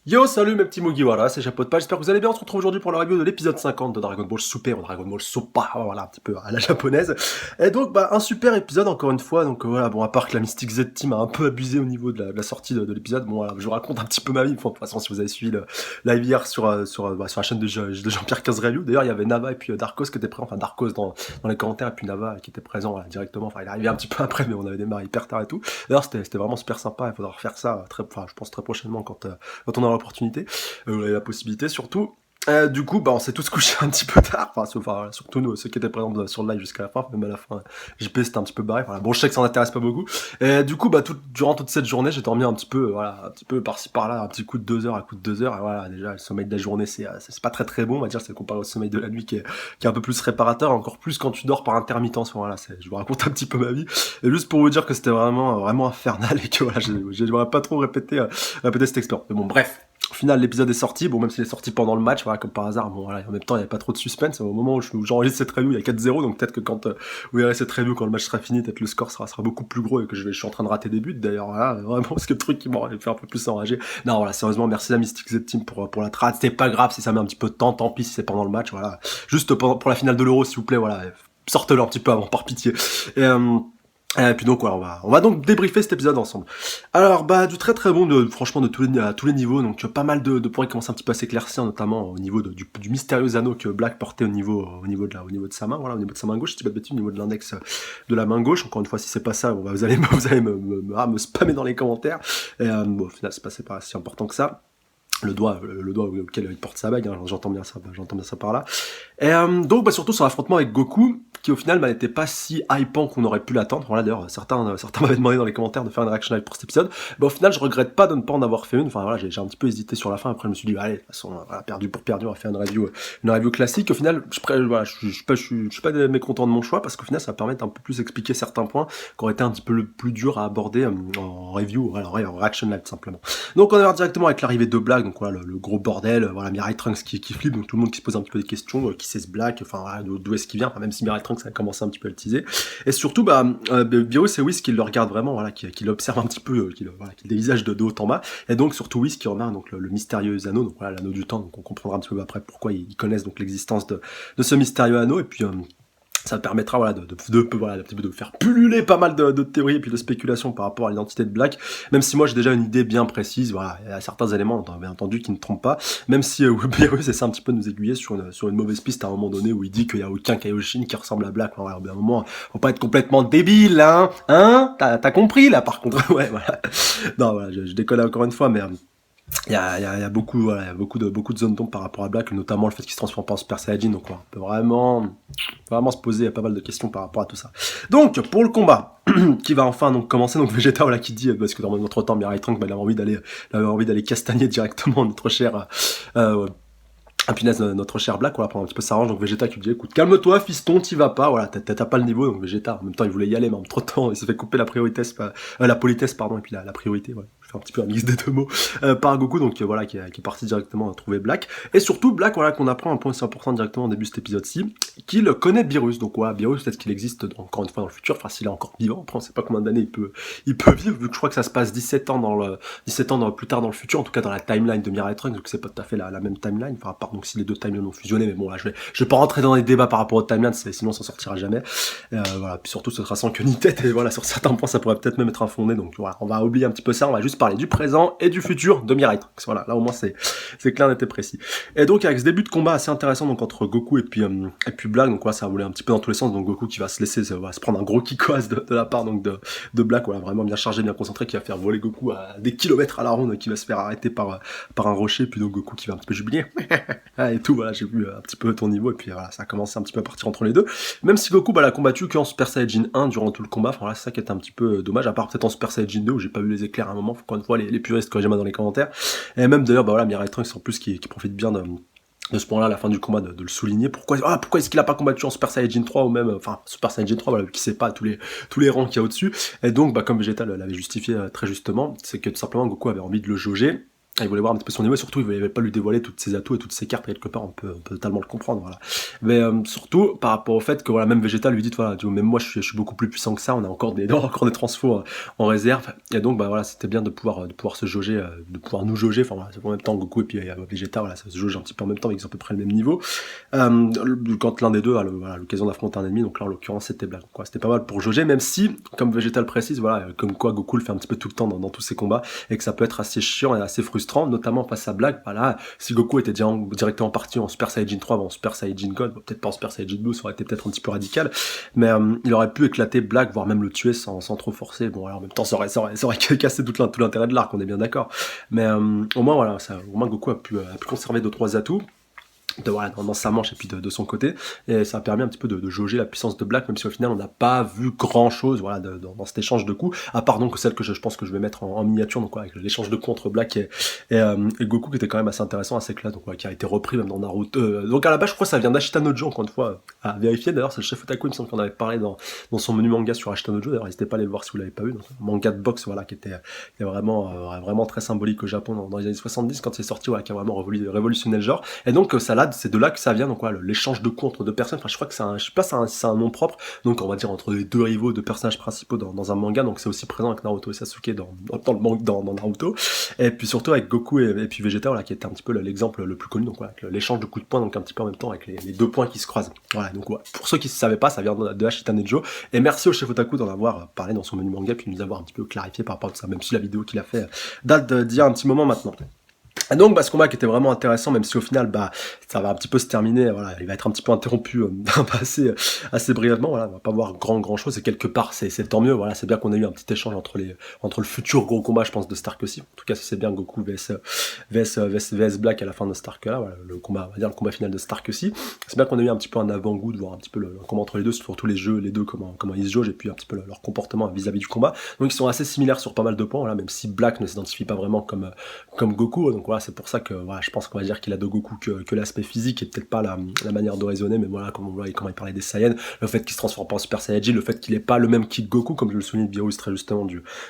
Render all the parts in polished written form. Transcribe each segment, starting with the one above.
Yo, salut mes petits Mugiwara, c'est Chapeau de Page, j'espère que vous allez bien. On se retrouve aujourd'hui pour la review de l'épisode 50 de Dragon Ball Super ou Dragon Ball Super, voilà, un petit peu à la japonaise. Et donc, un super épisode encore une fois. Donc voilà, bon, à part que la Mystic Z Team a un peu abusé au niveau de la sortie de l'épisode, bon voilà, je vous raconte un petit peu ma vie. Bon, de toute façon, si vous avez suivi le live hier sur la chaîne de Jean-Pierre 15 Review, d'ailleurs, il y avait Nava et puis Darkos qui étaient présents, enfin Darkos dans les commentaires et puis Nava qui était présent voilà, directement. Enfin, il est arrivé un petit peu après, mais on avait démarré hyper tard et tout. D'ailleurs, c'était vraiment super sympa. Il faudra refaire ça je pense très prochainement quand on aura l'opportunité. La possibilité surtout. Du coup, on s'est tous couchés un petit peu tard, voilà, surtout nous, ceux qui étaient présents sur le live jusqu'à la fin, même à la fin, JP c'était un petit peu barré, voilà. Bon, je sais que ça n'intéresse pas beaucoup. Et du coup, durant toute cette journée, j'ai dormi un petit peu, voilà, un petit peu par-ci par-là, un petit coup de 2 heures, un coup de 2 heures, et voilà, déjà, le sommeil de la journée, c'est pas très très bon, on va dire, c'est comparé au sommeil de la nuit qui est un peu plus réparateur, encore plus quand tu dors par intermittence, voilà, je vous raconte un petit peu ma vie, et juste pour vous dire que c'était vraiment infernal, et que voilà, j'aimerais pas trop répéter cette expérience. Mais bon, bref. Au final, l'épisode est sorti, bon, même s'il est sorti pendant le match, voilà, comme par hasard, bon, voilà, en même temps, il n'y avait pas trop de suspense. Au moment où j'enregistre cette review, il y a 4-0, donc peut-être que quand vous verrez cette review, quand le match sera fini, peut-être le score sera beaucoup plus gros et que je suis en train de rater des buts, d'ailleurs, voilà, vraiment, c'est le truc qui m'aurait fait un peu plus enrager. Non, voilà, sérieusement, merci la Mystic Z Team pour la trad, c'est pas grave si ça met un petit peu de temps, tant pis si c'est pendant le match, voilà. Juste pour la finale de l'Euro, s'il vous plaît, voilà, sortez-le un petit peu avant, par pitié. Et puis donc voilà, on va donc débriefer cet épisode ensemble. Alors du très très bon franchement à tous les niveaux, donc pas mal de points qui commencent un petit peu à s'éclaircir, notamment au niveau du mystérieux anneau que Black portait au niveau de sa main, voilà, au niveau de sa main gauche, si je dis pas de bêtises, au niveau de l'index de la main gauche. Encore une fois, si c'est pas ça, vous allez me spammer dans les commentaires. Et au final c'est pas si important que ça. Le doigt auquel il porte sa bague, hein, j'entends bien ça par là. Et donc surtout sur l'affrontement avec Goku, qui au final n'était pas si hypant qu'on aurait pu l'attendre. Voilà, d'ailleurs certains m'avaient demandé dans les commentaires de faire une reaction live pour cet épisode. Au final je regrette pas de ne pas en avoir fait une. Enfin voilà, j'ai un petit peu hésité sur la fin. Après je me suis dit allez, de toute façon voilà, perdu pour perdu, on va faire une review classique. Au final je suis pas mécontent de mon choix parce qu'au final ça va permettre un peu plus expliquer certains points qui auraient été un petit peu le plus dur à aborder en review, voilà, en reaction live tout simplement. Donc on va voir directement avec l'arrivée de Black, donc voilà le gros bordel, voilà Mirai Trunks qui flippe, donc tout le monde qui se pose un petit peu des questions, qui c'est ce Black, enfin voilà, d'où est-ce qu'il vient, enfin, même si Mirai Trunks a commencé un petit peu à le teaser. Et surtout Beerus et Whis qui le regardent vraiment, voilà, qui l'observent un petit peu, qui dévisage de haut en bas, et donc surtout Whis qui remarque donc le mystérieux anneau, donc voilà l'anneau du temps, donc on comprendra un petit peu après pourquoi ils connaissent donc l'existence de ce mystérieux anneau, et puis ça permettra voilà, de faire pulluler pas mal de théories et puis de spéculations par rapport à l'identité de Black, même si moi j'ai déjà une idée bien précise, voilà, il y a certains éléments bien entendu qui ne trompent pas, même si Beerus essaie un petit peu de nous aiguiller sur une mauvaise piste à un moment donné où il dit qu'il n'y a aucun Kaioshin qui ressemble à Black. Voilà, à un moment, faut pas être complètement débile, hein t'as compris là par contre. Ouais, voilà. Non, voilà, je déconne encore une fois, mais il y a beaucoup, voilà, il y a beaucoup de zones d'ombre par rapport à Black, notamment le fait qu'il se transforme pas en Super Saiyajin, donc on peut vraiment se poser pas mal de questions par rapport à tout ça. Donc pour le combat qui va enfin donc commencer, donc Vegeta voilà qui dit parce que dans notre temps Mirai Trunks il avait envie d'aller castagner directement notre cher punaise, notre cher Black, voilà, pour un petit peu s'arrange, donc Vegeta qui lui dit, écoute, calme-toi, fiston, t'y vas pas, voilà, t'as pas le niveau, donc Vegeta, en même temps, il voulait y aller, mais en trop de temps, il s'est fait couper la politesse, pardon, et puis la priorité, voilà. Je fais un petit peu un mix des deux mots, par Goku, donc voilà, qui est parti directement trouver Black. Et surtout, Black, voilà, qu'on apprend un point assez important directement au début de cet épisode-ci, qu'il connaît Beerus, donc voilà, Beerus, peut-être qu'il existe encore une fois dans le futur, enfin, s'il est encore vivant, après, on sait pas combien d'années il peut vivre, vu que je crois que ça se passe 17 ans plus tard dans le futur, en tout cas dans la timeline de Mirai Trunks, donc c'est pas tout à fait la même timeline, enfin, à part donc si les deux timelines ont fusionné, mais bon, là, je vais pas rentrer dans les débats par rapport aux timelines, sinon on s'en sortira jamais. Voilà, puis surtout, ce sera sans queue ni tête, et voilà, sur certains points, ça pourrait peut-être même être infondé, donc voilà, on va oublier un petit peu ça, on va juste parler du présent et du futur de Mirai Trunks. Voilà, là au moins c'est clair, net et précis. Et donc avec ce début de combat assez intéressant donc entre Goku et puis Black, donc voilà, ça a voulu un petit peu dans tous les sens, donc Goku qui va se prendre un gros kikoise de la part donc de Black, voilà, vraiment bien chargé, bien concentré, qui va faire voler Goku à des kilomètres à la ronde, qui va se faire arrêter par un rocher, puis donc Goku qui va un petit peu jubiler et tout, voilà, j'ai vu un petit peu ton niveau, et puis voilà, ça a commencé un petit peu à partir entre les deux, même si Goku l'a combattu qu'en Super Saiyajin 1 durant tout le combat, enfin voilà, c'est ça qui est un petit peu dommage, à part peut-être en Super Saiyajin 2 où j'ai pas vu les éclairs à un moment, encore une fois les puristes corrigez-moi dans les commentaires, et même d'ailleurs voilà, Mirai Trunks en plus qui profite bien de ce point-là à la fin du combat de le souligner, pourquoi est-ce qu'il a pas combattu en Super Saiyajin 3 ou même enfin Super Saiyajin 3, voilà, qui sait pas tous les rangs qu'il y a au-dessus, et donc comme Vegeta l'avait justifié très justement, c'est que tout simplement Goku avait envie de le jauger. il voulait voir un petit peu son niveau, et surtout il voulait pas lui dévoiler toutes ses atouts et toutes ses cartes, quelque part on peut totalement le comprendre, voilà. Mais surtout par rapport au fait que voilà, même Vegeta lui dit voilà, tu vois, même moi je suis beaucoup plus puissant que ça, on a encore des encore des transfos en réserve, et donc bah voilà, c'était bien de pouvoir se jauger, de pouvoir nous jauger, enfin voilà, en même temps Goku et puis Vegeta, voilà, ça se jauge un petit peu en même temps, avec à peu près le même niveau. Quand l'un des deux a voilà, l'occasion d'affronter un ennemi, donc là en l'occurrence c'était Black, quoi. C'était pas mal pour jauger, même si, comme Vegeta le précise, voilà, comme quoi Goku le fait un petit peu tout le temps dans tous ses combats, et que ça peut être assez chiant et assez frustrant, notamment face à Black. Voilà, si Goku était directement parti en Super Saiyajin 3 ou en Super Saiyajin God, peut-être pas en Super Saiyajin 2, ça aurait été peut-être un petit peu radical, mais il aurait pu éclater Black, voire même le tuer sans trop forcer. Bon, alors en même temps, ça aurait cassé tout l'intérêt de l'arc, on est bien d'accord. Mais au moins, voilà, au moins Goku a pu conserver 2-3 atouts voilà, dans sa manche et puis de son côté, et ça a permis un petit peu de jauger la puissance de Black, même si au final on n'a pas vu grand chose voilà, dans cet échange de coups, à part donc celle que je pense que je vais mettre en miniature, donc avec l'échange de coups entre Black et Goku, qui était quand même assez intéressant, assez clair, donc qui a été repris même dans Naruto. Donc à la base je crois que ça vient d'Ashita Nojo, encore une fois, à vérifier. D'ailleurs c'est le chef Otaku, il me semble qu'on avait parlé dans son menu manga sur Ashita Nojo, d'ailleurs n'hésitez pas à aller le voir si vous l'avez pas vu, donc, un manga de boxe voilà, qui est vraiment très symbolique au Japon dans les années 70 quand c'est sorti, voilà, qui a vraiment révolutionné le genre, et donc c'est de là que ça vient, donc voilà, l'échange de coups entre deux personnes, enfin je crois que je sais pas si c'est un nom propre, donc on va dire entre les deux rivaux, deux personnages principaux dans un manga, donc c'est aussi présent avec Naruto et Sasuke dans Naruto, et puis surtout avec Goku et puis Vegeta, voilà, qui était un petit peu l'exemple le plus connu, donc voilà, l'échange de coups de poing, donc un petit peu en même temps avec les deux points qui se croisent. Voilà, donc voilà, pour ceux qui ne savaient pas, ça vient de Ashita Nejo, et merci au chef Otaku d'en avoir parlé dans son menu manga, puis de nous avoir un petit peu clarifié par rapport à tout ça, même si la vidéo qu'il a fait date d'il y a un petit moment maintenant. Et donc bah, ce combat qui était vraiment intéressant, même si au final bah ça va un petit peu se terminer, voilà, il va être un petit peu interrompu assez brièvement, voilà, on va pas voir grand chose, et quelque part c'est tant mieux, voilà, c'est bien qu'on ait eu un petit échange entre le futur gros combat, je pense, de Stark aussi. En tout cas c'est bien Goku vs Black à la fin de Stark là, voilà, le combat, on va dire le combat final de Stark aussi. C'est bien qu'on ait eu un petit peu un avant-goût de voir un petit peu le combat entre les deux, surtout les deux comment ils se jaugent, et puis un petit peu leur comportement vis-à-vis du combat. Donc ils sont assez similaires sur pas mal de points, voilà, même si Black ne s'identifie pas vraiment comme Goku, donc voilà, c'est pour ça que voilà, je pense qu'on va dire qu'il a de Goku que l'aspect physique, et peut-être pas la manière de raisonner, mais voilà, comme on voit comment il parlait des Saiyans, le fait qu'il se transforme pas en Super Saiyajin, le fait qu'il est pas le même ki que Goku, comme je le souligne Beerus très justement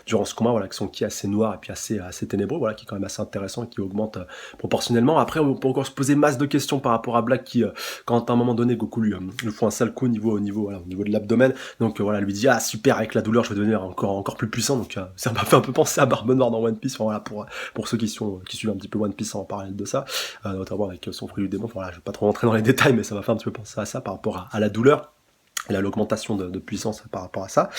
durant ce combat, voilà, que son ki est assez noir et puis assez ténébreux, voilà, qui est quand même assez intéressant et qui augmente proportionnellement. Après, on peut encore se poser masse de questions par rapport à Black qui, quand à un moment donné, Goku lui fout un sale coup au niveau de l'abdomen, donc voilà, lui dit ah super, avec la douleur je vais devenir encore plus puissant, donc ça m'a fait un peu penser à Barbe Noire dans One Piece, enfin, voilà, pour ceux qui suivent un petit peu One Piece en parallèle de ça, notamment avec son fruit du démon. Enfin, voilà, je vais pas trop rentrer dans les détails, mais ça m'a fait un petit peu penser à ça par rapport à la douleur et à l'augmentation de puissance par rapport à ça.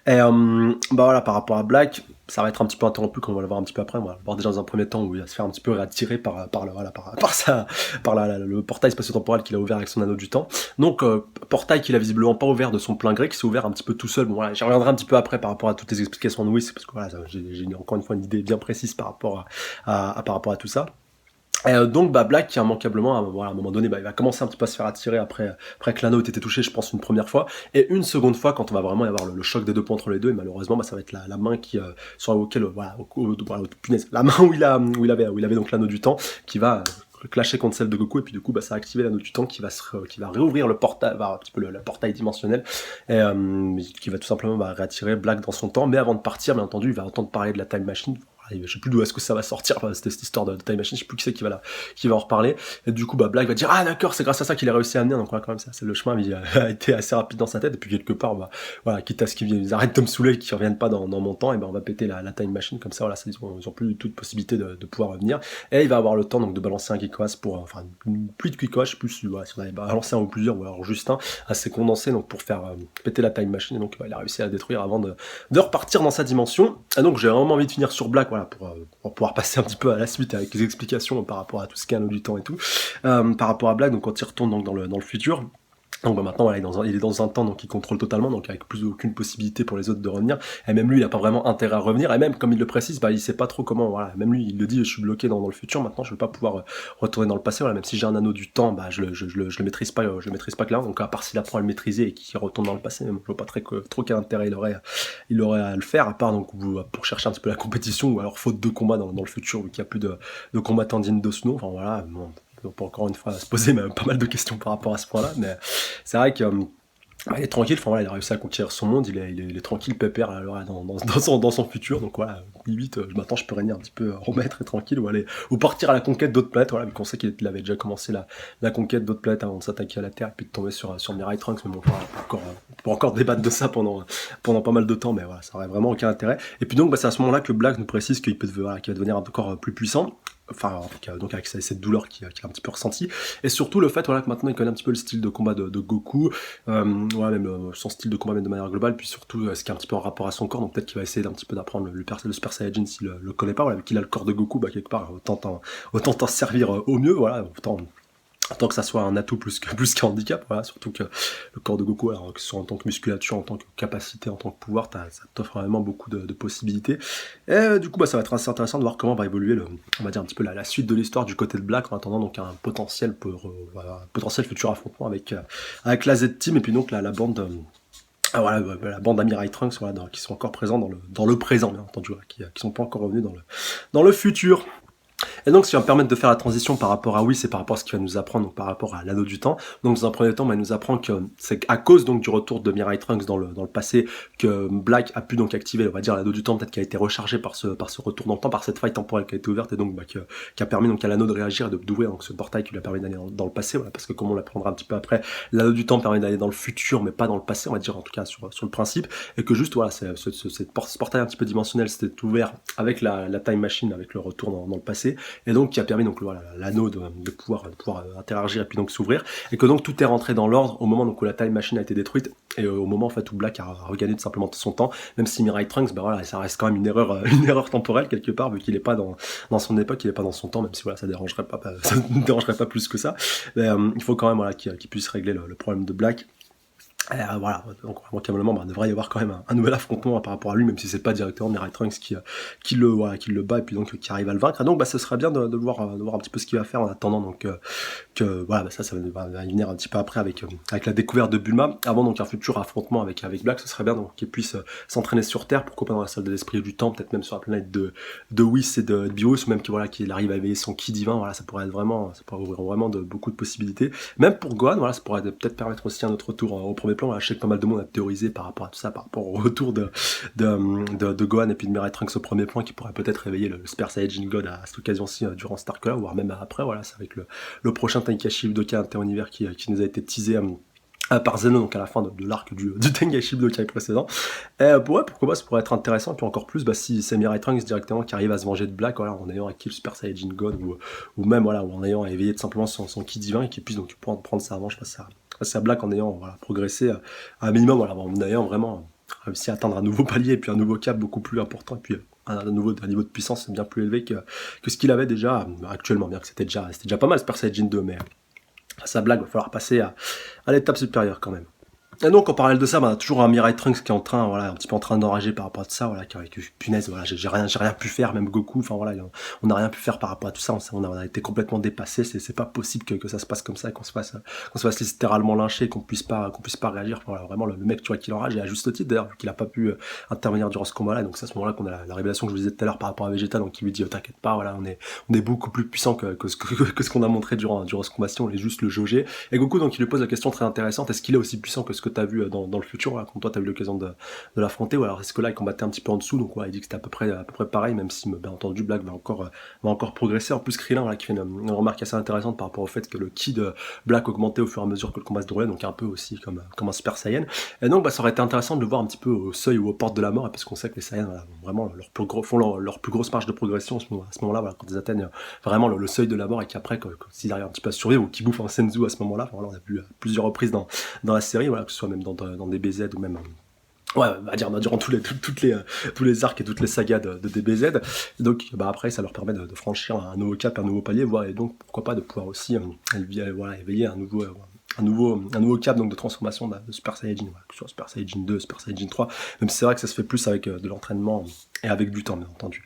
Et bah voilà, par rapport à Black, ça va être un petit peu interrompu, comme on va le voir un petit peu après. On va le voir déjà dans un premier temps où il va se faire un petit peu attirer par le portail spatio-temporel qu'il a ouvert avec son anneau du temps. Donc portail qu'il a visiblement pas ouvert de son plein gré, qui s'est ouvert un petit peu tout seul. Bon voilà, j'y reviendrai un petit peu après par rapport à toutes les explications de Whis, parce que voilà, j'ai encore une fois une idée bien précise par rapport à tout ça. Donc bah Black qui immanquablement voilà, à un moment donné bah, il va commencer un petit peu à se faire attirer après que l'anneau ait été touché, je pense, une première fois, et une seconde fois quand on va vraiment y avoir le choc des deux points entre les deux, et malheureusement bah, ça va être la main qui sur laquelle voilà, punaise, la main où il avait donc l'anneau du temps qui va clasher contre celle de Goku, et puis du coup bah, ça a activé l'anneau du temps qui va réouvrir le portail, un petit peu le portail dimensionnel, et qui va tout simplement réattirer Black dans son temps. Mais avant de partir, bien entendu, il va entendre parler de la Time Machine. Je sais plus d'où est-ce que ça va sortir, enfin, c'était cette histoire de Time Machine, je sais plus qui c'est qui va en reparler, et du coup bah Black va dire ah d'accord, c'est grâce à ça qu'il a réussi à amener, donc voilà, quand même ça, c'est le chemin a été assez rapide dans sa tête, et puis quelque part bah, voilà, quitte à ce qu'ils arrêtent de me saouler, qu'ils reviennent pas dans mon temps, et ben on va péter la Time Machine, comme ça voilà, ils ont plus du tout de possibilité de pouvoir revenir, et il va avoir le temps donc de balancer un Kikoas pour, enfin plus de Kikoas, plus voilà, si on avait balancé un ou plusieurs, ou alors juste un assez condensé, donc pour faire péter la Time Machine, et donc il a réussi à la détruire avant de repartir dans sa dimension. Et donc j'ai vraiment envie de finir sur Black, voilà, pour pouvoir passer un petit peu à la suite avec les explications par rapport à tout ce qui est anneau du temps et tout, par rapport à Black, donc quand il retourne donc dans le futur. Donc bah maintenant voilà, il est dans un temps donc il contrôle totalement, donc avec plus aucune possibilité pour les autres de revenir, et même lui il a pas vraiment intérêt à revenir, et même comme il le précise, bah il sait pas trop comment, voilà, même lui il le dit, je suis bloqué dans le futur, maintenant je vais pas pouvoir retourner dans le passé, voilà, même si j'ai un anneau du temps, bah je le maîtrise pas, clairement, donc à part s'il apprend à le maîtriser et qu'il retourne dans le passé, je vois pas trop quel intérêt il aurait à le faire, à part donc pour chercher un petit peu la compétition, ou alors faute de combat dans le futur, vu qu'il y a plus de combattants dignes de ce nom, enfin voilà, bon, on peut encore une fois se poser pas mal de questions par rapport à ce point-là, mais c'est vrai que bah, il est tranquille, enfin voilà, il a réussi à conquérir son monde, il est tranquille, pépère dans son futur, donc voilà, limite, maintenant je peux régner un petit peu maître et tranquille, ou partir à la conquête d'autres planètes, voilà, vu qu'on sait qu'il avait déjà commencé la conquête d'autres planètes avant de s'attaquer à la Terre, et puis de tomber sur Mirai Trunks, mais bon, voilà, on peut encore débattre de ça pendant pas mal de temps, mais voilà, ça aurait vraiment aucun intérêt. Et puis donc, bah, c'est à ce moment-là que Black nous précise qu'il va devenir encore plus puissant, enfin, en tout cas, donc avec cette douleur qu'il a un petit peu ressentie, et surtout le fait, voilà, que maintenant il connaît un petit peu le style de combat de Goku, même son style de combat même de manière globale, puis surtout ce qui est un petit peu en rapport à son corps, donc peut-être qu'il va essayer d'un petit peu d'apprendre le Super Saiyajin s'il le connaît pas, voilà, vu qu'il a le corps de Goku, bah quelque part, autant t'en servir au mieux, voilà, autant que ça soit un atout plus qu'un handicap, voilà, surtout que le corps de Goku, alors que ce soit en tant que musculature, en tant que capacité, en tant que pouvoir, ça t'offre vraiment beaucoup de possibilités. Et du coup, bah, ça va être assez intéressant de voir comment va évoluer on va dire un petit peu la suite de l'histoire du côté de Black, en attendant donc un potentiel futur affrontement avec la Z-Team, et puis donc la bande. Voilà, la bande d'Amirai Trunks, voilà, qui sont encore présents dans le présent, bien entendu, voilà, qui sont pas encore revenus dans le futur. Et donc, ce qui va me permettre de faire la transition par rapport à Whis et par rapport à ce qu'il va nous apprendre, donc par rapport à l'anneau du temps. Donc, dans un premier temps, il nous apprend que c'est à cause donc du retour de Mirai Trunks dans le passé que Black a pu donc activer, on va dire, l'anneau du temps, peut-être qui a été rechargé par ce retour dans le temps, par cette faille temporelle qui a été ouverte et donc qui a permis donc à l'anneau de réagir et d'ouvrir donc ce portail qui lui a permis d'aller dans le passé, voilà, parce que comme on l'apprendra un petit peu après, l'anneau du temps permet d'aller dans le futur, mais pas dans le passé, on va dire en tout cas sur le principe, et que juste voilà, ce portail un petit peu dimensionnel s'était ouvert avec la time machine, avec le retour dans le passé, et donc qui a permis donc voilà, l'anneau de pouvoir interagir et puis donc s'ouvrir, et que donc tout est rentré dans l'ordre au moment donc où la time machine a été détruite, et au moment en fait où Black a regagné tout simplement son temps, même si Mirai Trunks, bah voilà, ça reste quand même une erreur temporelle quelque part, vu qu'il est pas dans son époque, il est pas dans son temps, même si voilà, ça ne dérangerait pas plus que ça, mais il faut quand même voilà, qu'il puisse régler le problème de Black. Voilà, donc probablement il devrait y avoir quand même un nouvel affrontement par rapport à lui, même si c'est pas directement Mirai Trunks qui le bat et puis donc qui arrive à le vaincre. Et donc ce serait bien de voir un petit peu ce qu'il va faire en attendant donc que voilà, ça va venir un petit peu après avec la découverte de Bulma, avant donc un futur affrontement avec Black. Ce serait bien donc qu'il puisse s'entraîner sur Terre, pourquoi pas dans la salle de l'esprit du temps, peut-être même sur la planète de Whis et de Beerus, ou même qu'il arrive à éveiller son ki divin. Voilà, ça pourrait ouvrir vraiment beaucoup de possibilités, même pour Gohan. Voilà, ça pourrait peut-être permettre aussi un autre retour au premier plan. Là, je sais que pas mal de monde a théorisé par rapport à tout ça, par rapport au retour de Gohan et puis de Mirai Trunks au premier plan, qui pourrait peut-être réveiller le Super Saiyajin God à cette occasion-ci durant Starker, voire même après. Voilà, c'est avec le prochain Tenkaichi Budokai Inter-Univers qui nous a été teasé par Zeno, donc à la fin de l'arc du Tenkaichi Budokai précédent. Et pourquoi pas, ça pourrait être intéressant, puis encore plus si c'est Mirai Trunks directement qui arrive à se venger de Black, voilà, en ayant acquis le Super Saiyajin God, ou même voilà, en ayant éveillé tout simplement son ki divin, et qui puisse donc prendre sa revanche face à Black, en ayant progressé à un minimum, voilà, en ayant vraiment réussi à atteindre un nouveau palier et puis un nouveau cap beaucoup plus important, et puis un niveau de puissance bien plus élevé que ce qu'il avait déjà actuellement, bien que c'était déjà pas mal Super Saiyajin 2, mais face à Black, il va falloir passer à l'étape supérieure quand même. Et donc en parallèle de ça, toujours un Mirai Trunks qui est un petit peu en train d'enrager par rapport à tout ça, voilà, qui punaise, voilà, j'ai rien pu faire, même Goku, enfin voilà, on n'a rien pu faire par rapport à tout ça, on a été complètement dépassé, c'est pas possible que ça se passe comme ça, qu'on se fasse littéralement lyncher, qu'on puisse pas réagir, enfin, voilà, vraiment le mec, tu vois, qui l'enrage, et à juste titre d'ailleurs, vu qu'il a pas pu intervenir durant ce combat-là, donc c'est à ce moment-là qu'on a la révélation que je vous disais tout à l'heure par rapport à Vegeta, donc qui lui dit t'inquiète pas, voilà, on est beaucoup plus puissant que ce qu'on a montré durant ce combat, on est juste le jauger. Et Goku donc il lui pose la question très intéressante, est-ce qu'il est aussi puissant que ce que tu as vu dans le futur, voilà, quand toi tu as eu l'occasion de l'affronter, ou alors est-ce que là il combattait un petit peu en dessous, donc voilà, il dit que c'était à peu près pareil, même si bien entendu Black va encore progresser. En plus Krillin, voilà, qui fait une remarque assez intéressante par rapport au fait que le ki de Black augmentait au fur et à mesure que le combat se déroulait, donc un peu aussi comme un Super Saiyan. Et donc ça aurait été intéressant de le voir un petit peu au seuil ou aux portes de la mort, parce qu'on sait que les Saiyans, voilà, vraiment font leur plus grosse marge de progression à ce moment-là, voilà, quand ils atteignent vraiment le seuil de la mort, et qu'après s'ils arrivent un petit peu à survivre, ou qu'ils bouffent un Senzu à ce moment-là, enfin, voilà, on a vu plusieurs reprises dans la série, voilà, que ce soit même dans des BZ ou même ouais, on va dire durant tous les arcs et toutes les sagas de DBZ. Donc après ça leur permet de franchir un nouveau cap, un nouveau palier, et donc pourquoi pas de pouvoir aussi éveiller un nouveau cap donc de transformation de Super Saiyajin, voilà, que ce soit Super Saiyajin 2, Super Saiyajin 3, même si c'est vrai que ça se fait plus avec de l'entraînement et avec du temps, bien entendu.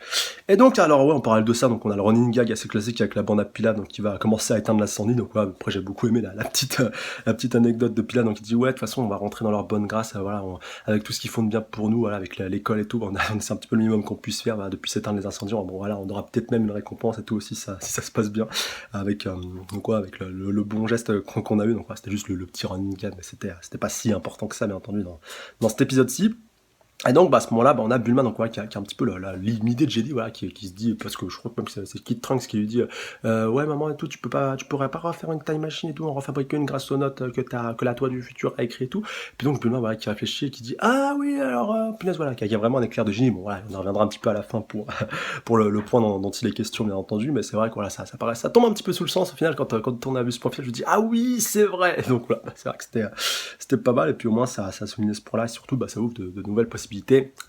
Et donc alors ouais, on parle de ça, donc on a le running gag assez classique avec la bande à Pilaf, donc qui va commencer à éteindre l'incendie. Donc ouais, après j'ai beaucoup aimé la petite anecdote de Pilaf, donc il dit ouais, de toute façon on va rentrer dans leur bonne grâce, voilà, avec tout ce qu'ils font de bien pour nous, voilà, avec l'école et tout, c'est un petit peu le minimum qu'on puisse faire, voilà, depuis éteindre les incendies. Bon voilà, on aura peut-être même une récompense et tout aussi, si ça se passe bien, avec avec le bon geste qu'on a eu. Donc ouais, c'était juste le petit running gag, mais c'était pas si important que ça, bien entendu, dans cet épisode-ci. Et donc, à ce moment-là, on a Bulma, donc, qui a un petit peu l'idée de Jedi, qui se dit, parce que je crois que même que c'est Kid Trunks qui lui dit, ouais, maman et tout, tu pourrais pas refaire une time machine et tout, en refabriquer une grâce aux notes que la toi du futur a écrit et tout. Puis donc, Bulma, qui réfléchit et qui dit, ah oui, alors, punaise, qui a vraiment un éclair de génie. Bon, voilà, on en reviendra un petit peu à la fin pour le point dont il est question, bien entendu, mais c'est vrai que voilà, ça tombe un petit peu sous le sens, au final, quand on a vu ce point final, je me dis, ah oui, c'est vrai. Donc voilà, c'est vrai que c'était pas mal, et puis au moins, ça souligne ce point-là, et surtout, ça ouvre de nouvelles possibilités.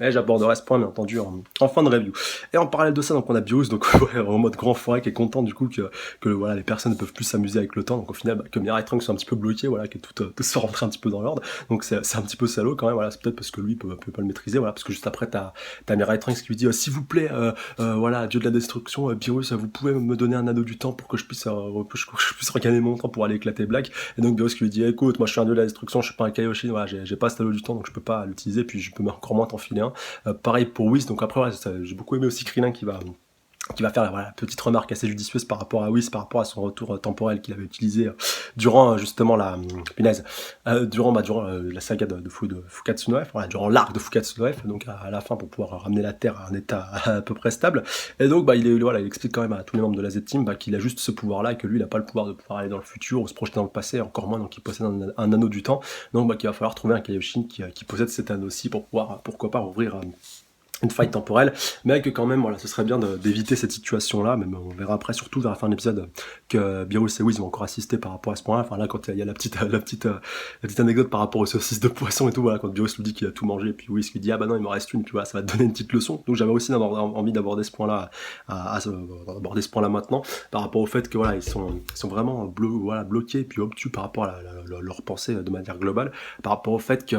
Et j'aborderai ce point bien entendu en fin de review. Et en parallèle de ça, donc on a Beerus, donc ouais, en mode grand forêt, qui est content du coup que voilà, les personnes ne peuvent plus s'amuser avec le temps, donc au final que Mirai Trunks soit un petit peu bloqué, voilà, que tout soit rentré un petit peu dans l'ordre. Donc c'est un petit peu salaud quand même, voilà, c'est peut-être parce que lui peut pas le maîtriser, voilà, parce que juste après t'as Mirai Trunks qui lui dit s'il vous plaît, voilà, dieu de la destruction, Beerus, vous pouvez me donner un anneau du temps pour que je puisse regagner mon temps pour aller éclater Black. Et donc Beerus qui lui dit écoute, moi je suis un dieu de la destruction, je suis pas un Kaioshin, voilà, j'ai pas cet anneau du temps, donc je peux pas l'utiliser, puis je peux encore moins t'en filer un. Pareil pour Whis, donc après voilà, j'ai beaucoup aimé aussi Krillin qui va faire voilà, petite remarque assez judicieuse par rapport à Whis, par rapport à son retour temporel qu'il avait utilisé durant justement durant la saga de Fukatsu no F, voilà, durant l'arc de Fukatsu no F, donc à la fin pour pouvoir ramener la Terre à un état à peu près stable. Et donc il explique quand même à tous les membres de la Z-Team qu'il a juste ce pouvoir-là et que lui il n'a pas le pouvoir de pouvoir aller dans le futur ou se projeter dans le passé, encore moins donc il possède un anneau du temps. Donc qu'il va falloir trouver un Kaioshin qui possède cet anneau-ci pour pouvoir, pourquoi pas, ouvrir une faille temporelle, mais que quand même, voilà, ce serait bien d'éviter cette situation-là, même on verra après, surtout vers la fin de l'épisode, que Beerus et Whis vont encore assister par rapport à ce point-là. Enfin là, quand il y a la petite anecdote par rapport aux saucisses de poisson et tout, voilà, quand Beerus lui dit qu'il a tout mangé, et puis Whis lui dit ah bah non, il me reste une, puis voilà, ça va te donner une petite leçon. Donc j'avais aussi envie d'aborder ce point-là, aborder ce point-là maintenant, par rapport au fait que voilà, ils sont vraiment bloqués, puis obtus par rapport à leur pensée de manière globale, par rapport au fait que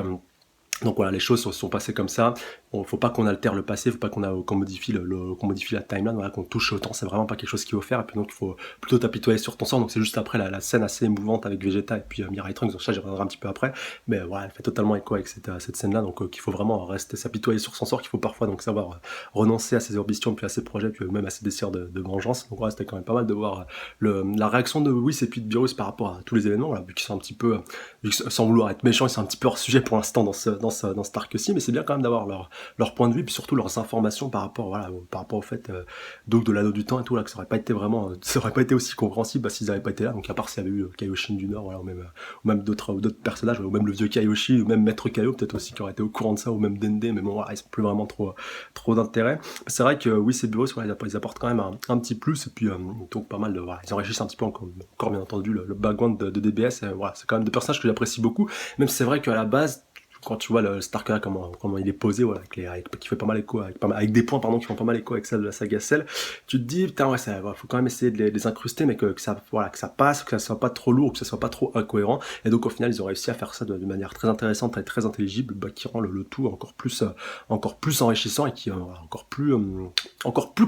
donc voilà, les choses sont passées comme ça. Bon, faut pas qu'on altère le passé, faut pas qu'on modifie qu'on modifie la timeline, voilà, qu'on touche au temps, c'est vraiment pas quelque chose qu'il faut faire. Et puis donc il faut plutôt t'apitoyer sur ton sort. Donc c'est juste après la scène assez émouvante avec Vegeta et puis Mirai Trunks. Donc ça j'y reviendrai un petit peu après. Mais voilà, elle fait totalement écho avec cette scène-là. Donc qu'il faut vraiment rester s'apitoyer sur son sort, qu'il faut parfois donc savoir renoncer à ses ambitions, puis à ses projets, puis même à ses désirs de vengeance. Donc voilà, c'était quand même pas mal de voir la réaction de Whis et puis de Beerus par rapport à tous les événements. Voilà, vu qu'ils sont un petit peu, sans vouloir être méchants, ils sont un petit peu hors sujet pour l'instant dans cet arc-ci, mais c'est bien quand même d'avoir leur point de vue, puis surtout leurs informations par rapport au fait donc de l'anneau du temps et tout, là, que ça aurait pas été aussi compréhensible s'ils n'avaient pas été là. Donc à part s'il y avait eu Kaioshin du Nord, voilà, ou même d'autres personnages, ou même le vieux Kaiyoshi, ou même Maître Kaio peut-être aussi qui aurait été au courant de ça, ou même Dende, mais bon voilà, ils sont plus vraiment trop d'intérêt. C'est vrai que oui, c'est Beerus, voilà, ils apportent quand même un petit plus, et puis donc pas mal de voilà, ils enrichissent un petit peu encore bien entendu le background de DBS, et, voilà, c'est quand même des personnages que j'apprécie beaucoup, même si c'est vrai qu'à la base quand tu vois le Starker comment il est posé, voilà, qui fait pas mal écho avec des points qui font pas mal écho avec celle de la saga Cell, tu te dis putain ouais, faut quand même essayer de les incruster, mais que ça passe, que ça soit pas trop lourd, que ça soit pas trop incohérent. Et donc au final ils ont réussi à faire ça de manière très intéressante et très intelligible, qui rend le tout encore plus enrichissant et qui est encore plus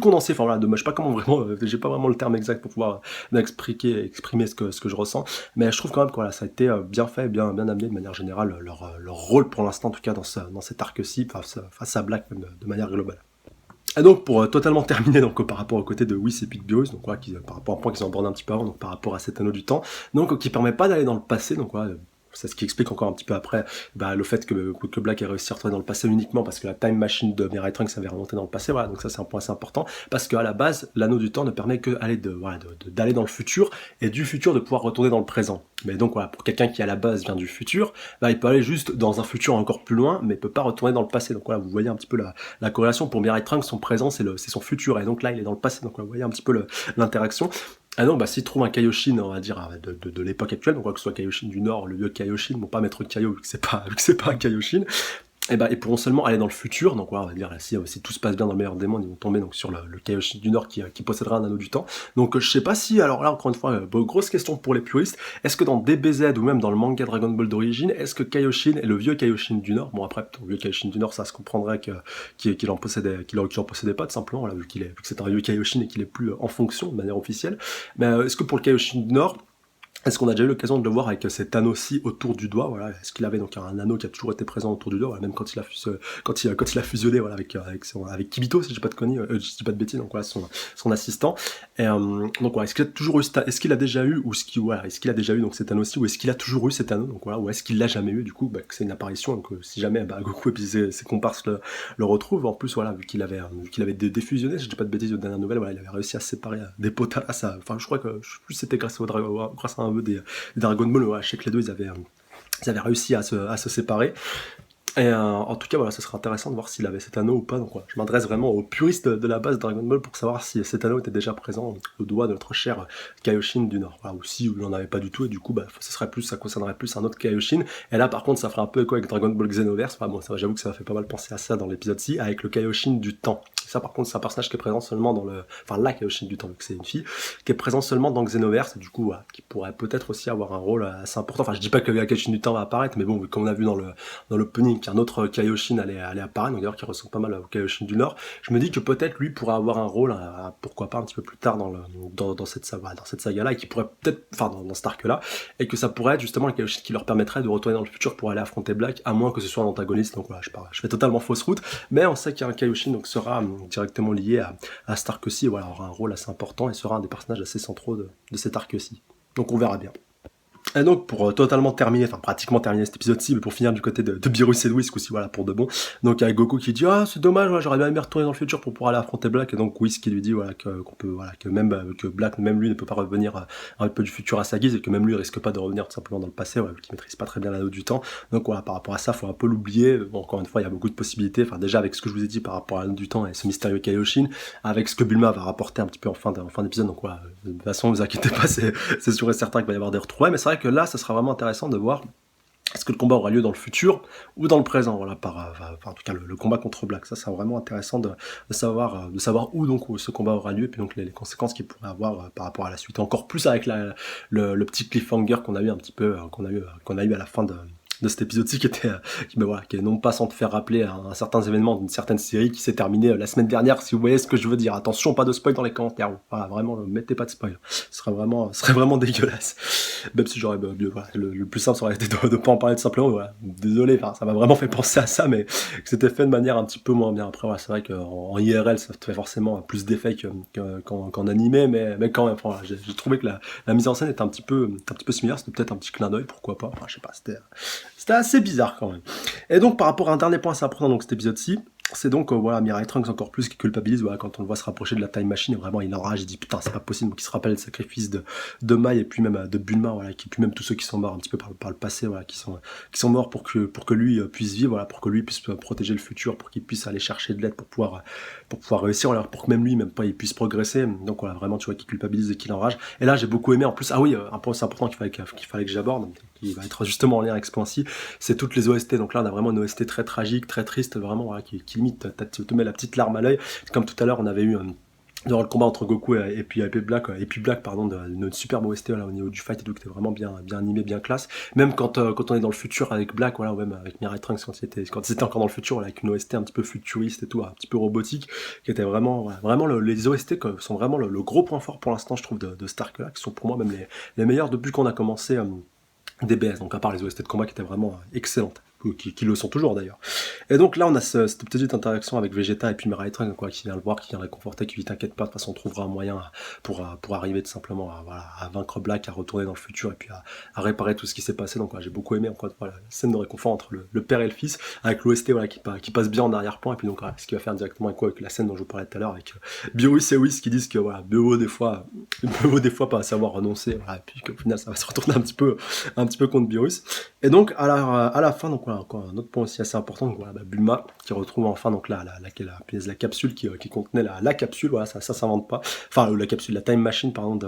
condensé. Enfin voilà, je sais pas comment vraiment, j'ai pas vraiment le terme exact pour pouvoir exprimer ce que je ressens, mais je trouve quand même que voilà, ça a été bien fait, bien amené de manière générale, leur rôle pour l'instant en tout cas dans cet arc-ci face à Black de manière globale. Et donc pour totalement terminer donc par rapport au côté de Whis et puis de Beerus, donc voilà, par rapport à un point qu'ils ont abordé un petit peu avant, donc par rapport à cet anneau du temps, donc qui permet pas d'aller dans le passé, donc voilà. C'est ce qui explique encore un petit peu après le fait que Black ait réussi à retourner dans le passé uniquement parce que la time machine de Mirai Trunks avait remonté dans le passé. Voilà, donc ça c'est un point assez important parce qu'à la base l'anneau du temps ne permet que d'aller dans le futur et du futur de pouvoir retourner dans le présent. Mais donc voilà, pour quelqu'un qui à la base vient du futur, il peut aller juste dans un futur encore plus loin, mais peut pas retourner dans le passé. Donc voilà, vous voyez un petit peu la corrélation. Pour Mirai Trunks, son présent c'est son futur, et donc là il est dans le passé. Donc vous voyez un petit peu l'interaction. Ah non, s'il trouve un Kaioshin, on va dire, de l'époque actuelle, donc quoi que ce soit Kaioshin du Nord, le vieux Kaioshin, bon pas Maître Kaio, vu que c'est pas un Kaioshin, ils pourront seulement aller dans le futur. Donc voilà, on va dire, si tout se passe bien dans le meilleur des mondes, ils vont tomber donc sur le Kaioshin du Nord qui possédera un anneau du temps. Donc je sais pas si, alors là encore une fois, grosse question pour les puristes, est-ce que dans DBZ ou même dans le manga Dragon Ball d'origine, est-ce que Kaioshin est le vieux Kaioshin du Nord? Bon après, le vieux Kaioshin du Nord, ça se comprendrait qu'il en possédait pas, tout simplement, voilà, vu que c'est un vieux Kaioshin et qu'il est plus en fonction de manière officielle. Mais est-ce que pour le Kaioshin du Nord, Est-ce qu'on a déjà eu l'occasion de le voir avec cet anneau-ci autour du doigt, voilà. Est-ce qu'il avait donc un anneau qui a toujours été présent autour du doigt, voilà, même quand il a, quand il a fusionné, voilà, avec Kibito, si je dis pas de conneries, je dis pas de bêtises, donc voilà, son assistant. Et donc voilà, est-ce qu'il a toujours eu, est-ce qu'il a déjà eu, ou voilà, est-ce qu'il a déjà eu donc cet anneau-ci, ou est-ce qu'il a toujours eu cet anneau, donc voilà, ou est-ce qu'il l'a jamais eu, du coup, bah, que c'est une apparition, donc si jamais Goku et puis ses comparses le retrouvent, en plus, voilà, vu qu'il avait défusionné, si je dis pas de bêtises aux dernières nouvelles, voilà, il avait réussi à se séparer des Potalas, enfin, je crois que, je sais plus si c'était grâce grâce à un vœu des Dragon Ball, ouais, je sais que les deux ils avaient réussi à se séparer. Et en tout cas, voilà, ce serait intéressant de voir s'il avait cet anneau ou pas. Donc, voilà, je m'adresse vraiment aux puristes de la base de Dragon Ball pour savoir si cet anneau était déjà présent au doigt de notre cher Kaioshin du Nord. Voilà, ou si il n'en avait pas du tout, et du coup, bah, ça concernerait plus un autre Kaioshin. Et là, par contre, ça ferait un peu écho avec Dragon Ball Xenoverse. Enfin, bon, j'avoue que ça m'a fait pas mal penser à ça dans l'épisode-ci, avec le Kaioshin du Temps. Ça, par contre, c'est un personnage qui est présent seulement dans le. Enfin, la Kaioshin du Temps, vu que c'est une fille, qui est présent seulement dans Xenoverse, et du coup, voilà, qui pourrait peut-être aussi avoir un rôle assez important. Enfin, je dis pas que le Kaioshin du Temps va apparaître, mais bon, comme on a vu dans l'opening qu'un autre Kaioshin allait apparaître, d'ailleurs qui ressemble pas mal au Kaioshin du Nord, je me dis que peut-être lui pourrait avoir un rôle, pourquoi pas un petit peu plus tard dans cette saga-là, et qui pourrait peut-être, enfin dans cet arc-là, et que ça pourrait être justement le Kaioshin qui leur permettrait de retourner dans le futur pour aller affronter Black, à moins que ce soit un antagoniste, donc voilà, je fais totalement fausse route, mais on sait qu'un Kaioshin donc sera directement lié à cet arc-ci, et voilà, aura un rôle assez important, et sera un des personnages assez centraux de cet arc-ci. Donc on verra bien. Et donc, pour totalement terminer, enfin pratiquement terminer cet épisode-ci, mais pour finir du côté de Beerus et Whis, aussi, voilà, pour de bon. Donc, avec Goku qui dit, ah, c'est dommage, ouais, j'aurais bien aimé retourner dans le futur pour pouvoir aller affronter Black. Et donc, Whis qui lui dit, voilà, qu'on peut, voilà, que même, que Black, même lui, ne peut pas revenir un peu du futur à sa guise, et que même lui risque pas de revenir tout simplement dans le passé, ouais, vu qu'il maîtrise pas très bien l'anneau du temps. Donc, voilà, par rapport à ça, faut un peu l'oublier. Bon, encore une fois, il y a beaucoup de possibilités. Enfin, déjà, avec ce que je vous ai dit par rapport à l'anneau du temps et ce mystérieux Kaioshin, avec ce que Bulma va rapporter un petit peu en fin d'épisode. Donc, voilà, de toute façon, vous inquiétez pas, c'est sûr et certain qu'il va y avoir des retrouvailles. Mais c'est vrai que là, ça sera vraiment intéressant de voir est-ce que le combat aura lieu dans le futur ou dans le présent, voilà, en tout cas le combat contre Black. Ça sera vraiment intéressant de savoir où donc où ce combat aura lieu, et puis donc les conséquences qu'il pourrait avoir par rapport à la suite. Et encore plus avec le petit cliffhanger qu'on a eu un petit peu, qu'on a eu à la fin de cet épisode-ci qui est non pas sans te faire rappeler un certain événement d'une certaine série qui s'est terminée la semaine dernière, si vous voyez ce que je veux dire. Attention, pas de spoil dans les commentaires. Voilà, vraiment, mettez pas de spoil. Ce serait vraiment dégueulasse. Même si j'aurais, voilà, le plus simple ça aurait été de pas en parler tout simplement. Voilà. Désolé, enfin, ça m'a vraiment fait penser à ça, mais que c'était fait de manière un petit peu moins bien. Après, voilà, c'est vrai qu'en IRL, ça fait forcément plus d'effet qu'en animé, mais quand même, enfin, voilà, j'ai trouvé que la mise en scène était un petit peu similaire. C'était peut-être un petit clin d'œil, pourquoi pas. Enfin, je sais pas, c'était assez bizarre quand même. Et donc par rapport à un dernier point assez important dans cet épisode-ci, c'est donc voilà, Mirai Trunks encore plus qui culpabilise, voilà, quand on le voit se rapprocher de la Time Machine, et vraiment il enrage, il dit putain c'est pas possible, donc il se rappelle le sacrifice de Mai et puis même de Bulma, voilà, et puis même tous ceux qui sont morts un petit peu par le passé, voilà, qui sont morts pour que lui puisse vivre, voilà, pour que lui puisse protéger le futur, pour qu'il puisse aller chercher de l'aide pour pouvoir réussir, voilà, pour que même lui, même pas, il puisse progresser. Donc voilà, vraiment tu vois qu'il culpabilise et qu'il enrage. Et là j'ai beaucoup aimé en plus, ah oui, un point aussi important qu'il fallait que j'aborde, qui va être justement en lien avec ce point-ci, c'est toutes les OST. Donc là, on a vraiment une OST très tragique, très triste, vraiment, voilà, qui limite te met la petite larme à l'œil. Comme tout à l'heure, on avait eu durant le combat entre Goku et puis Black, pardon, une superbe OST là, au niveau du fight et tout, qui était vraiment bien animé, bien classe. Même quand on est dans le futur avec Black, voilà, ou même avec Mirai Trunks quand c'était encore dans le futur, voilà, avec une OST un petit peu futuriste et tout, un petit peu robotique, qui était vraiment, voilà, vraiment les OST sont vraiment le gros point fort pour l'instant, je trouve, de Stark là, qui sont pour moi même les meilleurs depuis qu'on a commencé DBS, donc à part les OST de combat qui étaient vraiment excellentes, qui le sont toujours d'ailleurs. Et donc là on a cette petite interaction avec Vegeta et puis Mirai Trunks, quoi, qui vient le voir, qui vient le réconforter, qui lui t'inquiète pas, de toute façon on trouvera un moyen pour arriver tout simplement à vaincre Black, à retourner dans le futur et puis à réparer tout ce qui s'est passé. Donc voilà, j'ai beaucoup aimé encore voilà, la scène de réconfort entre le père et le fils, avec l'OST voilà, qui passe bien en arrière-plan, et puis donc voilà, ce qui va faire directement avec la scène dont je vous parlais tout à l'heure avec Beerus et Whis qui disent que voilà, mieux vaut des fois pas savoir renoncer, voilà, et puis qu'au final ça va se retourner un petit peu contre Beerus. Et donc à la fin, donc voilà, encore un autre point aussi assez important, donc voilà, Bulma qui retrouve enfin donc la capsule qui contenait la capsule, voilà, ça s'invente pas, enfin la capsule, la time machine pardon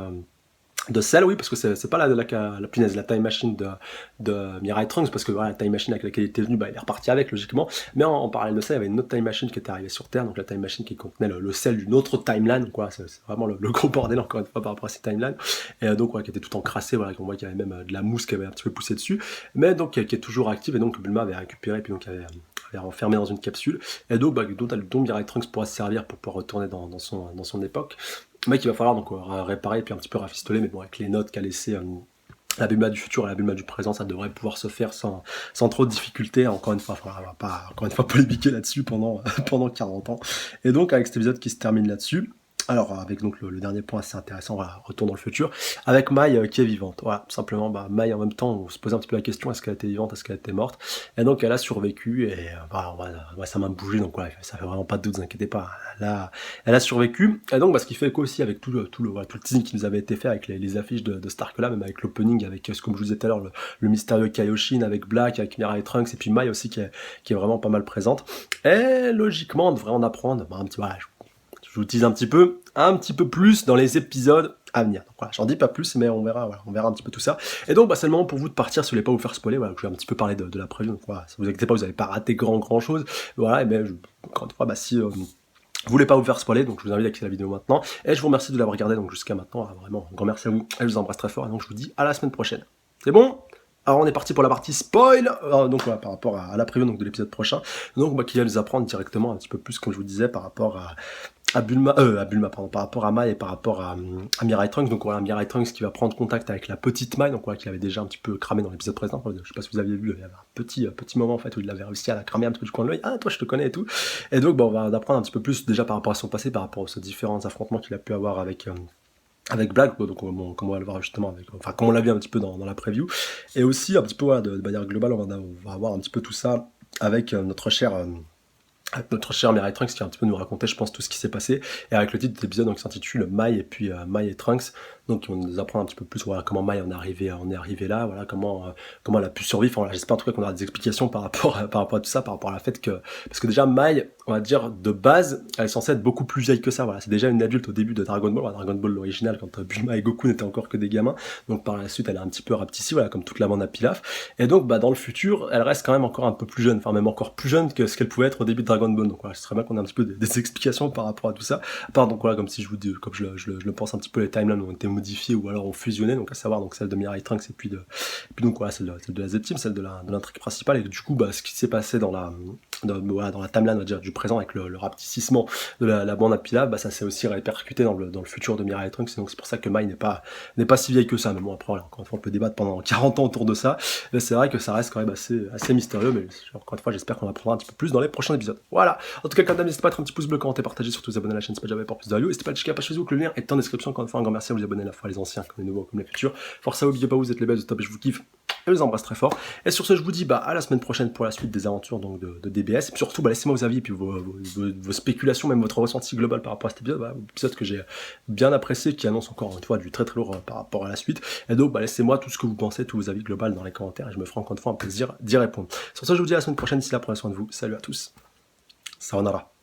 de Cell, oui, parce que c'est pas la punaise, la time machine de Mirai Trunks, parce que voilà, la time machine avec laquelle il était venu, il est reparti avec, logiquement. Mais en parallèle de ça, il y avait une autre time machine qui était arrivée sur Terre, donc la time machine qui contenait le Cell d'une autre timeline, donc voilà, c'est vraiment le gros bordel, encore une fois, par rapport à ces timelines. Et donc, voilà, qui était tout encrassé, voilà, qu'on voit qu'il y avait même de la mousse qui avait un petit peu poussé dessus, mais donc qui est toujours active, et donc Bulma avait récupéré, puis donc avait enfermé dans une capsule, et donc dont Mirai Trunks pourra se servir pour pouvoir retourner dans son époque. Mais qu'il va falloir donc réparer et puis un petit peu rafistoler, mais bon, avec les notes qu'a laissé la Bulma du futur et la Bulma du présent, ça devrait pouvoir se faire sans trop de difficultés. Encore une fois, on va pas encore une fois polémiquer là-dessus pendant, pendant 40 ans. Et donc, avec cet épisode qui se termine là-dessus, alors avec donc le dernier point assez intéressant, voilà, retour dans le futur, avec Mai qui est vivante. Voilà, tout simplement, Mai en même temps, on se posait un petit peu la question, est-ce qu'elle était vivante, est-ce qu'elle était morte? Et donc elle a survécu, et ça m'a bougé, donc voilà, ça fait vraiment pas de doute, vous inquiétez pas. Elle a survécu, et donc ce qui fait écho aussi avec tout le teasing qui nous avait été fait avec les affiches de Stark là, même avec l'opening, avec comme je vous disais tout à l'heure, le mystérieux Kaioshin, avec Black, avec Mirai Trunks, et puis Mai aussi qui est vraiment pas mal présente. Et logiquement, on devrait en apprendre un petit, voilà, je vous tease un petit peu plus dans les épisodes à venir. Donc voilà, j'en dis pas plus, mais on verra un petit peu tout ça. Et donc, c'est le moment pour vous de partir, si vous voulez pas vous faire spoiler, voilà, je vais un petit peu parler de la preview. Donc voilà, si vous inquiétez pas, vous n'avez pas raté grand chose. Voilà, et bien, encore une fois, si vous voulez pas vous faire spoiler, donc je vous invite à quitter la vidéo maintenant. Et je vous remercie de l'avoir regardé donc jusqu'à maintenant. Vraiment, un grand merci à vous. Et je vous embrasse très fort. Et donc, je vous dis à la semaine prochaine. C'est bon? Alors on est parti pour la partie spoil, donc voilà, par rapport à la preview donc, de l'épisode prochain, donc qui va nous apprendre directement un petit peu plus, comme je vous disais, par rapport à Bulma, pardon, par rapport à Mai et par rapport à Mirai Trunks. Donc voilà, Mirai Trunks qui va prendre contact avec la petite Mai, donc voilà, qu'il avait déjà un petit peu cramé dans l'épisode précédent. Je sais pas si vous aviez vu, il y avait un petit moment en fait où il avait réussi à la cramer un petit peu du coin de l'œil. Ah, toi je te connais et tout. Et donc on va apprendre un petit peu plus déjà par rapport à son passé, par rapport aux différents affrontements qu'il a pu avoir avec Black, donc comme on va le voir justement comme on l'a vu un petit peu dans la preview, et aussi un petit peu de manière globale, on va avoir un petit peu tout ça avec notre cher Mirai Trunks qui va un petit peu nous raconter, je pense, tout ce qui s'est passé, et avec le titre de l'épisode qui s'intitule Mai et puis Mai et Trunks, donc qui vont nous apprendre un petit peu plus, voilà, comment Mai on est arrivé là, voilà, comment elle a pu survivre. Enfin, voilà, j'espère en tout cas qu'on aura des explications par rapport à tout ça, par rapport à la fait que, parce que déjà Mai, on va dire de base, elle est censée être beaucoup plus vieille que ça, voilà, c'est déjà une adulte au début de Dragon Ball, voilà, Dragon Ball l'original, quand Bulma et Goku n'étaient encore que des gamins, donc par la suite elle est un petit peu rapetissie, voilà, comme toute la bande à Pilaf, et donc dans le futur, elle reste quand même encore un peu plus jeune, enfin même encore plus jeune que ce qu'elle pouvait être au début de Dragon Ball. Donc voilà, ce serait bien qu'on ait un petit peu des explications par rapport à tout ça. À part donc voilà, comme si je vous dis, comme je le pense un petit peu, les timelines ont été modifiées ou alors ont fusionné, donc à savoir donc celle de Mirai Trunks et puis donc voilà, celle de la Z-Team, celle de l'intrigue principale, et du coup ce qui s'est passé dans la timeline, on va dire, du présent avec le rapetissement de la bande à Pilaf, ça s'est aussi répercuté dans le futur de Mirai Trunks, et donc c'est pour ça que Mai n'est pas si vieille que ça. Mais bon, après voilà, encore une fois on peut débattre pendant 40 ans autour de ça, mais c'est vrai que ça reste quand même assez mystérieux, mais encore une fois j'espère qu'on apprendra un petit peu plus dans les prochains épisodes. Voilà, en tout cas comme d'hab, n'hésitez pas à mettre un petit pouce bleu, commenter, partager, surtout vous abonner à la chaîne si pas déjà fait pour plus de vidéos, n'hésitez pas à checker la page Facebook, le lien est en description. Encore une fois un grand merci à vous abonner à la fois les anciens comme les nouveaux comme les futurs. Force à vous, n'oubliez pas, vous êtes les belles, vous top, et je vous kiffe et je vous embrasse très fort. Et sur ce, je vous dis à la semaine prochaine pour la suite des aventures donc de DBS. Et puis surtout, laissez-moi vos avis et puis vos spéculations, même votre ressenti global par rapport à cet épisode. Voilà, épisode que j'ai bien apprécié, qui annonce encore une fois du très très lourd par rapport à la suite. Et donc, laissez-moi tout ce que vous pensez, tous vos avis globaux dans les commentaires, et je me ferai encore une fois un plaisir d'y répondre. Sur ce, je vous dis à la semaine prochaine. D'ici là, prenez soin de vous. Salut à tous. Sayonara.